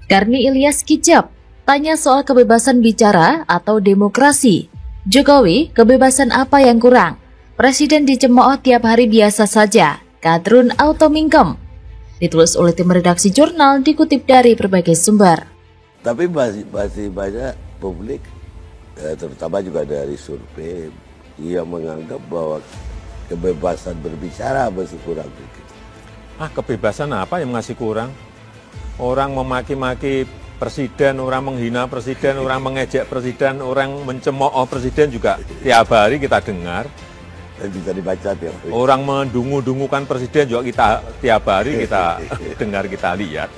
Karni Ilyas kicap, tanya soal kebebasan bicara atau demokrasi. Jokowi, kebebasan apa yang kurang? Presiden dicemooh tiap hari biasa saja, kadrun auto mingkem. Ditulis oleh tim redaksi jurnal, dikutip dari berbagai sumber. Tapi masih banyak publik, terutama juga dari survei, yang menganggap bahwa kebebasan berbicara masih kurang. Kebebasan apa yang masih kurang? Orang memaki-maki presiden, orang menghina presiden, orang mengejek presiden, orang mencemooh presiden juga tiap hari kita dengar. Dan bisa dibaca tiap hari. Orang mendungu-dungukan presiden juga kita tiap hari kita dengar, kita lihat.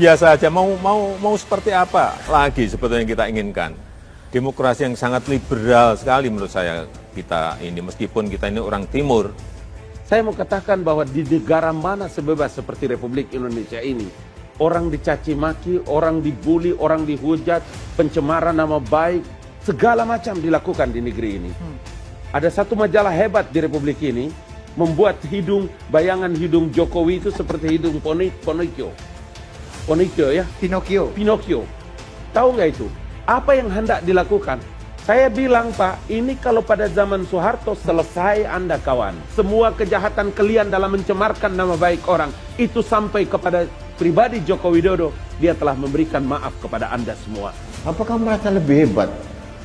Biasa aja, mau seperti apa lagi sebetulnya kita inginkan. Demokrasi yang sangat liberal sekali menurut saya kita ini, meskipun kita ini orang timur. Saya mau katakan bahwa di negara mana sebebas seperti Republik Indonesia ini, orang dicaci maki, orang dibully, orang dihujat, pencemaran nama baik, segala macam dilakukan di negeri ini. Ada satu majalah hebat di Republik ini, membuat bayangan hidung Jokowi itu seperti hidung Pinocchio. Ya? Pinocchio. Tahu nggak itu? Apa yang hendak dilakukan? Saya bilang, Pak, ini kalau pada zaman Soeharto selesai Anda kawan. Semua kejahatan kalian dalam mencemarkan nama baik orang, itu sampai kepada pribadi Joko Widodo, dia telah memberikan maaf kepada Anda semua. Apakah merasa lebih hebat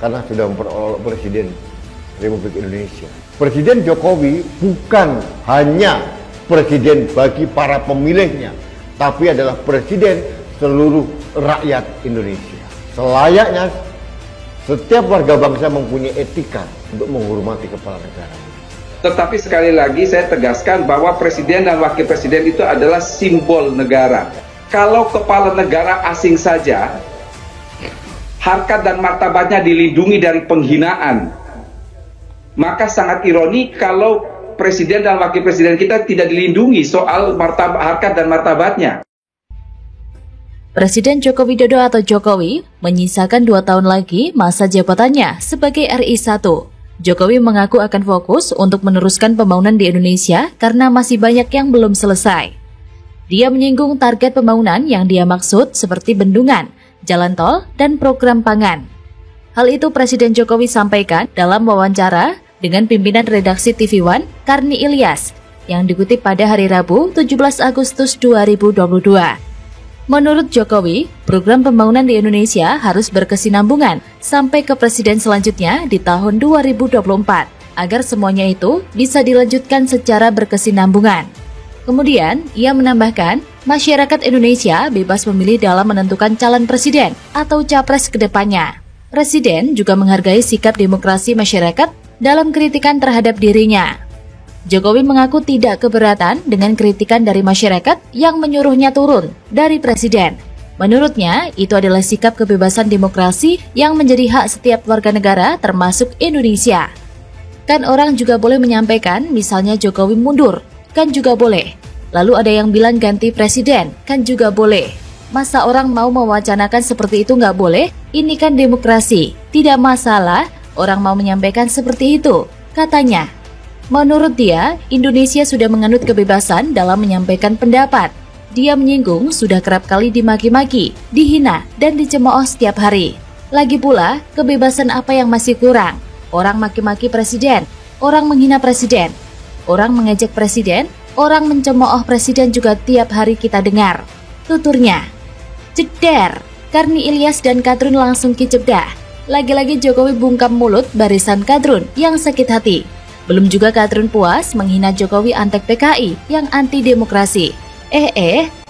karena sudah memperoleh Presiden Republik Indonesia? Presiden Jokowi bukan hanya presiden bagi para pemilihnya, tapi adalah presiden seluruh rakyat Indonesia. Selayaknya setiap warga bangsa mempunyai etika untuk menghormati kepala negara. Tetapi sekali lagi saya tegaskan bahwa presiden dan wakil presiden itu adalah simbol negara. Kalau kepala negara asing saja, harkat dan martabatnya dilindungi dari penghinaan, maka sangat ironi kalau presiden dan wakil presiden kita tidak dilindungi soal harkat dan martabatnya. Presiden Joko Widodo atau Jokowi menyisakan 2 tahun lagi masa jabatannya sebagai RI 1. Jokowi mengaku akan fokus untuk meneruskan pembangunan di Indonesia karena masih banyak yang belum selesai. Dia menyinggung target pembangunan yang dia maksud seperti bendungan, jalan tol, dan program pangan. Hal itu Presiden Jokowi sampaikan dalam wawancara dengan pimpinan redaksi TV One, Karni Ilyas, yang dikutip pada hari Rabu 17 Agustus 2022. Menurut Jokowi, program pembangunan di Indonesia harus berkesinambungan sampai ke presiden selanjutnya di tahun 2024, agar semuanya itu bisa dilanjutkan secara berkesinambungan. Kemudian, ia menambahkan, masyarakat Indonesia bebas memilih dalam menentukan calon presiden atau capres ke depannya. Presiden juga menghargai sikap demokrasi masyarakat dalam kritikan terhadap dirinya. Jokowi mengaku tidak keberatan dengan kritikan dari masyarakat yang menyuruhnya turun dari presiden. Menurutnya, itu adalah sikap kebebasan demokrasi yang menjadi hak setiap warga negara termasuk Indonesia. Kan orang juga boleh menyampaikan, misalnya Jokowi mundur, kan juga boleh. Lalu ada yang bilang ganti presiden, kan juga boleh. Masa orang mau mewacanakan seperti itu nggak boleh? Ini kan demokrasi, tidak masalah orang mau menyampaikan seperti itu, katanya. Menurut dia, Indonesia sudah menganut kebebasan dalam menyampaikan pendapat. Dia menyinggung sudah kerap kali dimaki-maki, dihina, dan dicemooh setiap hari. Lagi pula, kebebasan apa yang masih kurang? Orang maki-maki presiden, orang menghina presiden, orang mengejek presiden, orang mencemooh presiden juga tiap hari kita dengar. Tuturnya. Jeder, Karni Ilyas dan kadrun langsung kicep dah. Lagi-lagi Jokowi bungkam mulut barisan kadrun yang sakit hati. Belum juga kadrun puas menghina Jokowi antek PKI yang anti demokrasi.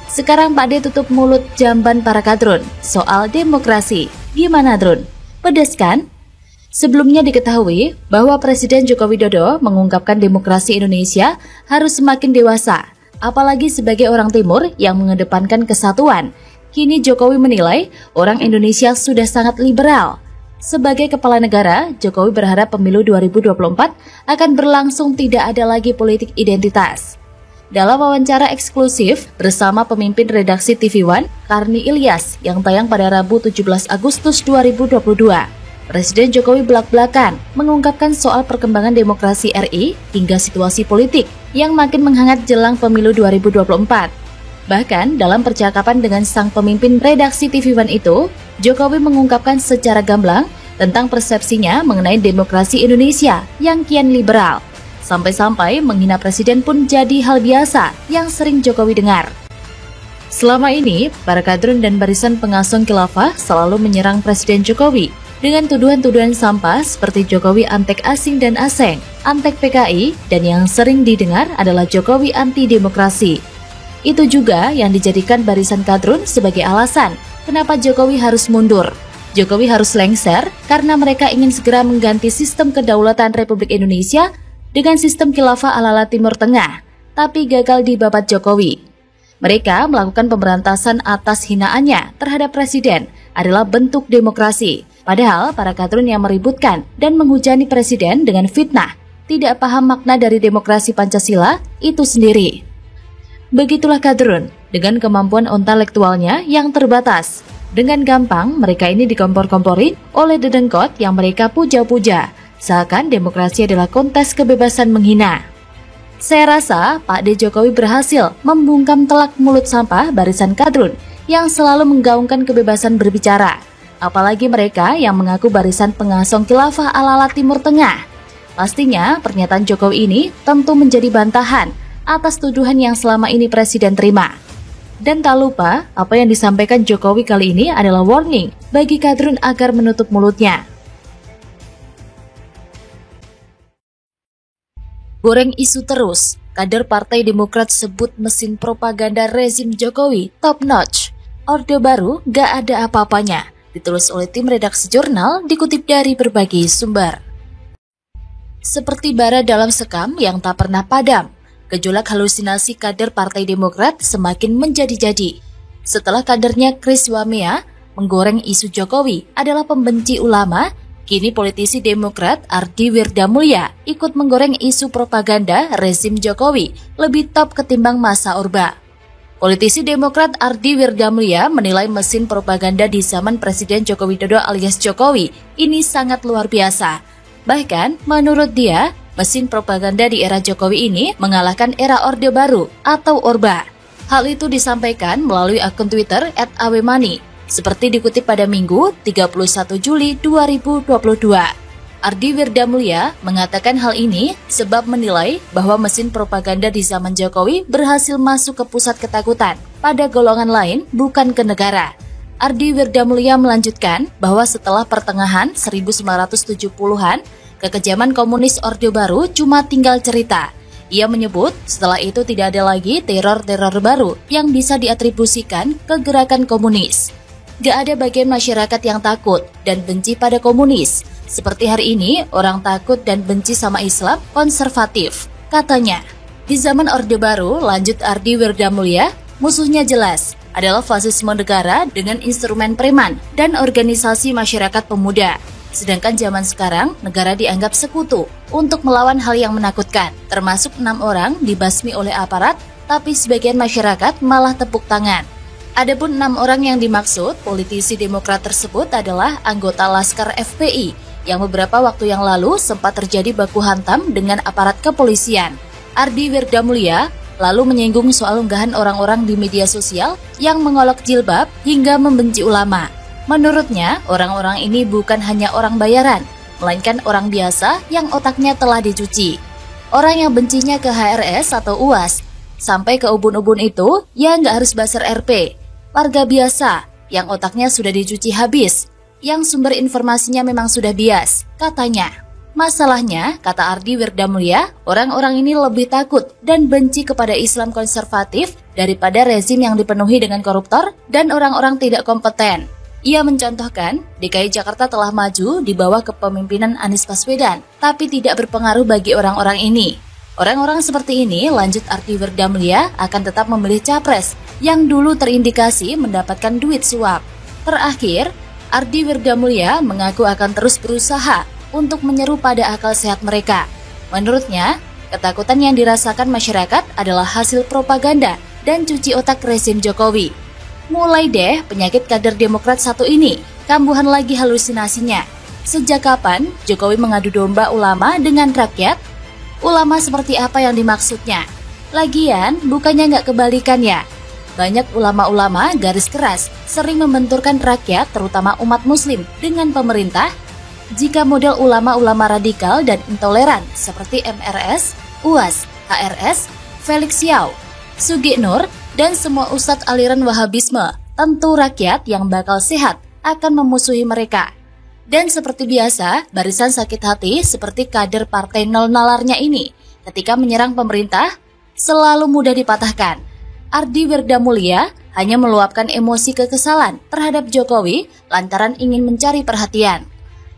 Sekarang Pak D tutup mulut jamban para kadrun soal demokrasi. Gimana Drun? Pedas kan? Sebelumnya diketahui bahwa Presiden Joko Widodo mengungkapkan demokrasi Indonesia harus semakin dewasa, apalagi sebagai orang timur yang mengedepankan kesatuan. Kini Jokowi menilai orang Indonesia sudah sangat liberal. Sebagai kepala negara, Jokowi berharap pemilu 2024 akan berlangsung tidak ada lagi politik identitas. Dalam wawancara eksklusif bersama pemimpin redaksi TV One, Karni Ilyas, yang tayang pada Rabu 17 Agustus 2022, Presiden Jokowi belak-belakan mengungkapkan soal perkembangan demokrasi RI hingga situasi politik yang makin menghangat jelang pemilu 2024. Bahkan dalam percakapan dengan sang pemimpin redaksi TV One itu, Jokowi mengungkapkan secara gamblang tentang persepsinya mengenai demokrasi Indonesia yang kian liberal. Sampai-sampai menghina presiden pun jadi hal biasa yang sering Jokowi dengar. Selama ini, para kadrun dan barisan pengasong khilafah selalu menyerang Presiden Jokowi dengan tuduhan-tuduhan sampah seperti Jokowi antek asing dan aseng, antek PKI, dan yang sering didengar adalah Jokowi anti demokrasi. Itu juga yang dijadikan barisan kadrun sebagai alasan kenapa Jokowi harus mundur. Jokowi harus lengser karena mereka ingin segera mengganti sistem kedaulatan Republik Indonesia dengan sistem khilafah ala Timur Tengah, tapi gagal di babat Jokowi. Mereka melakukan pemberantasan atas hinaannya terhadap presiden adalah bentuk demokrasi. Padahal para kadrun yang meributkan dan menghujani presiden dengan fitnah tidak paham makna dari demokrasi Pancasila itu sendiri. Begitulah kadrun, dengan kemampuan intelektualnya yang terbatas. Dengan gampang, mereka ini dikompor-komporin oleh dedengkot yang mereka puja-puja, seakan demokrasi adalah kontes kebebasan menghina. Saya rasa Pak D. Jokowi berhasil membungkam telak mulut sampah barisan kadrun yang selalu menggaungkan kebebasan berbicara, apalagi mereka yang mengaku barisan pengasong khilafah ala Timur Tengah. Pastinya pernyataan Jokowi ini tentu menjadi bantahan atas tuduhan yang selama ini Presiden terima. Dan tak lupa, apa yang disampaikan Jokowi kali ini adalah warning bagi kadrun agar menutup mulutnya. Goreng isu terus, kader Partai Demokrat sebut mesin propaganda rezim Jokowi top notch. Orde Baru gak ada apa-apanya, ditulis oleh tim redaksi jurnal dikutip dari berbagai sumber. Seperti bara dalam sekam yang tak pernah padam, gejolak halusinasi kader Partai Demokrat semakin menjadi-jadi. Setelah kadernya Chris Wamea menggoreng isu Jokowi adalah pembenci ulama, kini politisi Demokrat Ardi Wirdamulya ikut menggoreng isu propaganda rezim Jokowi lebih top ketimbang masa Orba. Politisi Demokrat Ardi Wirdamulya menilai mesin propaganda di zaman Presiden Joko Widodo alias Jokowi ini sangat luar biasa. Bahkan menurut dia, mesin propaganda di era Jokowi ini mengalahkan era Orde Baru atau Orba. Hal itu disampaikan melalui akun Twitter @awemani, seperti dikutip pada Minggu 31 Juli 2022. Ardi Wirdamulya mengatakan hal ini sebab menilai bahwa mesin propaganda di zaman Jokowi berhasil masuk ke pusat ketakutan pada golongan lain, bukan ke negara. Ardi Wirdamulya melanjutkan bahwa setelah pertengahan 1970-an, kekejaman komunis Orde Baru cuma tinggal cerita. Ia menyebut setelah itu tidak ada lagi teror-teror baru yang bisa diatribusikan ke gerakan komunis. Gak ada bagian masyarakat yang takut dan benci pada komunis. Seperti hari ini, orang takut dan benci sama Islam konservatif, katanya. Di zaman Orde Baru, lanjut Ardi Wirdamulya, musuhnya jelas adalah fasisme negara dengan instrumen preman dan organisasi masyarakat pemuda. Sedangkan zaman sekarang, negara dianggap sekutu untuk melawan hal yang menakutkan, termasuk 6 orang dibasmi oleh aparat, tapi sebagian masyarakat malah tepuk tangan. Adapun 6 orang yang dimaksud, politisi Demokrat tersebut adalah anggota Laskar FPI, yang beberapa waktu yang lalu sempat terjadi baku hantam dengan aparat kepolisian. Ardi Wirdamulya lalu menyinggung soal unggahan orang-orang di media sosial yang mengolok jilbab hingga membenci ulama. Menurutnya, orang-orang ini bukan hanya orang bayaran, melainkan orang biasa yang otaknya telah dicuci. Orang yang bencinya ke HRS atau UAS, sampai ke ubun-ubun itu, ya nggak harus basar RP. Warga biasa, yang otaknya sudah dicuci habis, yang sumber informasinya memang sudah bias, katanya. Masalahnya, kata Ardi Wirdamulya, orang-orang ini lebih takut dan benci kepada Islam konservatif daripada rezim yang dipenuhi dengan koruptor dan orang-orang tidak kompeten. Ia mencontohkan, DKI Jakarta telah maju di bawah kepemimpinan Anies Baswedan, tapi tidak berpengaruh bagi orang-orang ini. Orang-orang seperti ini, lanjut Ardi Wirdamulya, akan tetap memilih capres yang dulu terindikasi mendapatkan duit suap. Terakhir, Ardi Wirdamulya mengaku akan terus berusaha untuk menyeru pada akal sehat mereka. Menurutnya, ketakutan yang dirasakan masyarakat adalah hasil propaganda dan cuci otak rezim Jokowi. Mulai deh penyakit kader Demokrat satu ini, kambuhan lagi halusinasinya. Sejak kapan Jokowi mengadu domba ulama dengan rakyat? Ulama seperti apa yang dimaksudnya? Lagian, bukannya nggak kebalikan ya? banyak ulama-ulama garis keras sering membenturkan rakyat, terutama umat muslim, dengan pemerintah. Jika model ulama-ulama radikal dan intoleran seperti MRS, UAS, HRS, Felix Yao, Sugi Nur, dan semua ustadz aliran Wahabisme, tentu rakyat yang bakal sehat akan memusuhi mereka. Dan seperti biasa, barisan sakit hati seperti kader partai nol nalarnya ini, ketika menyerang pemerintah, selalu mudah dipatahkan. Ardi Wirdamulya hanya meluapkan emosi kekesalan terhadap Jokowi lantaran ingin mencari perhatian.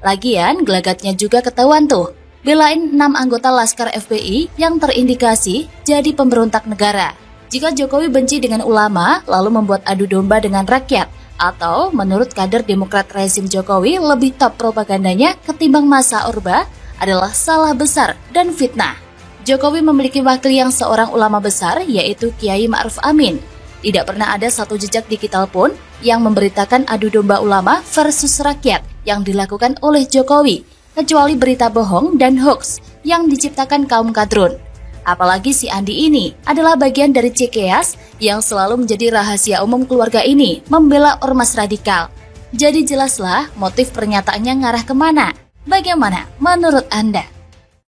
Lagian, gelagatnya juga ketahuan tuh, belain 6 anggota Laskar FPI yang terindikasi jadi pemberontak negara. Jika Jokowi benci dengan ulama, lalu membuat adu domba dengan rakyat, atau menurut kader Demokrat rezim Jokowi lebih top propagandanya ketimbang masa Orba, adalah salah besar dan fitnah. Jokowi memiliki wakil yang seorang ulama besar, yaitu Kiai Ma'ruf Amin. Tidak pernah ada satu jejak digital pun yang memberitakan adu domba ulama versus rakyat yang dilakukan oleh Jokowi, kecuali berita bohong dan hoax yang diciptakan kaum kadrun. Apalagi si Andi ini adalah bagian dari Cikeas yang selalu menjadi rahasia umum keluarga ini membela ormas radikal. Jadi jelaslah motif pernyataannya ngarah kemana. Bagaimana menurut Anda?